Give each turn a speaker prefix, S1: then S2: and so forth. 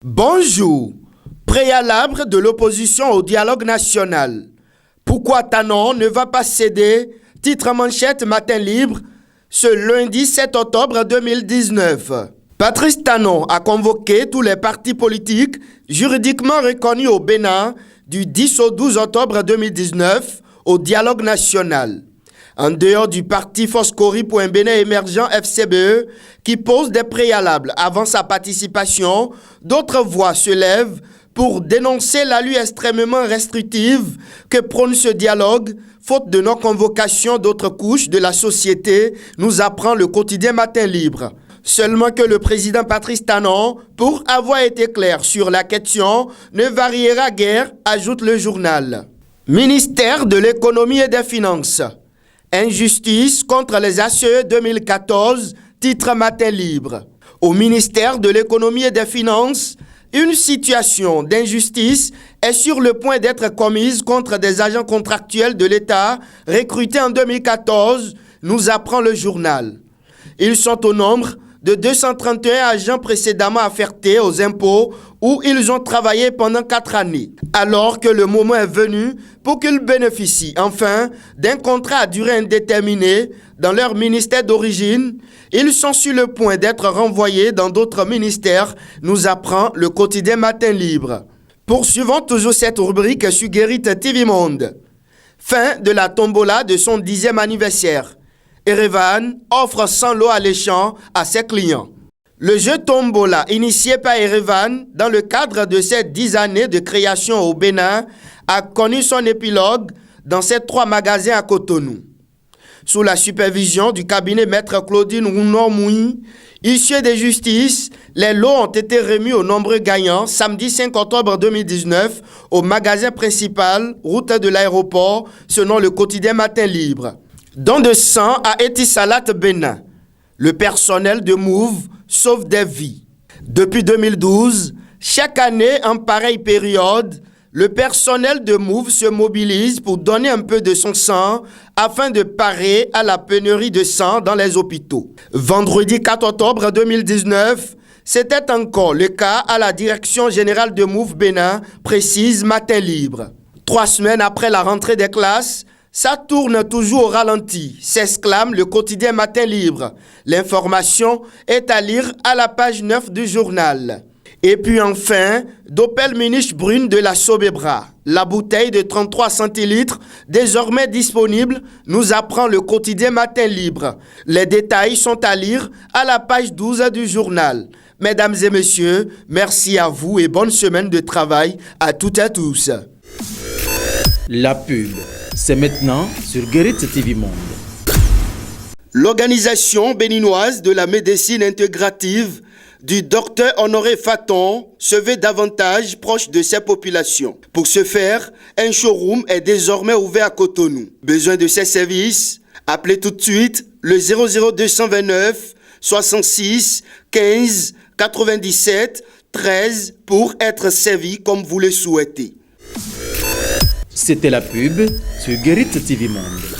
S1: Bonjour. Préalable de l'opposition au dialogue national. Pourquoi Talon ne va pas céder? Titre manchette Matin Libre, ce lundi 7 octobre 2019. Patrice Talon a convoqué tous les partis politiques juridiquement reconnus au Bénin du 10 au 12 octobre 2019 au dialogue national. En dehors du parti Foscori pour un Bénin émergent FCBE qui pose des préalables avant sa participation, d'autres voix se lèvent pour dénoncer l'allure extrêmement restrictive que prône ce dialogue, faute de non-convocation d'autres couches de la société, nous apprend le quotidien Matin Libre. Seulement que le président Patrice Talon, pour avoir été clair sur la question, ne variera guère, ajoute le journal. Ministère de l'économie et des finances. Injustice contre les ACE 2014, titre Matin Libre. Au ministère de l'économie et des finances, une situation d'injustice est sur le point d'être commise contre des agents contractuels de l'État recrutés en 2014, nous apprend le journal. Ils sont au nombre de 231 agents précédemment affectés aux impôts où ils ont travaillé pendant 4 années, alors que le moment est venu pour qu'ils bénéficient enfin d'un contrat à durée indéterminée dans leur ministère d'origine. Ils sont sur le point d'être renvoyés dans d'autres ministères, nous apprend le quotidien Matin Libre. Poursuivons toujours cette rubrique sur Guérit TV Monde. Fin de la tombola de son 10e anniversaire. Erevan offre 100 lots alléchants à ses clients. Le jeu Tombola, initié par Erevan dans le cadre de ses 10 années de création au Bénin, a connu son épilogue dans ses 3 magasins à Cotonou. Sous la supervision du cabinet Maître Claudine Rounon-Moui, huissier de justice, les lots ont été remis aux nombreux gagnants samedi 5 octobre 2019 au magasin principal, route de l'aéroport, selon le quotidien Matin Libre. Don de sang à Etisalat Bénin. Le personnel de Move sauve des vies. Depuis 2012, chaque année en pareille période, le personnel de Move se mobilise pour donner un peu de son sang afin de parer à la pénurie de sang dans les hôpitaux. Vendredi 4 octobre 2019, c'était encore le cas à la direction générale de Move Bénin, précise Matin Libre. 3 semaines après la rentrée des classes, ça tourne toujours au ralenti, s'exclame le quotidien Matin Libre. L'information est à lire à la page 9 du journal. Et puis enfin, d'Opel Munich Brune de la Sobebra. La bouteille de 33 centilitres, désormais disponible, nous apprend le quotidien Matin Libre. Les détails sont à lire à la page 12 du journal. Mesdames et messieurs, merci à vous et bonne semaine de travail à toutes et à tous.
S2: La pub, c'est maintenant sur Guérit TV Monde.
S1: L'organisation béninoise de la médecine intégrative du docteur Honoré Faton se veut davantage proche de ses populations. Pour ce faire, un showroom est désormais ouvert à Cotonou. Besoin de ses services? Appelez tout de suite le 00229 66 15 97 13 pour être servi comme vous le souhaitez.
S2: C'était la pub sur Guérit TV Monde.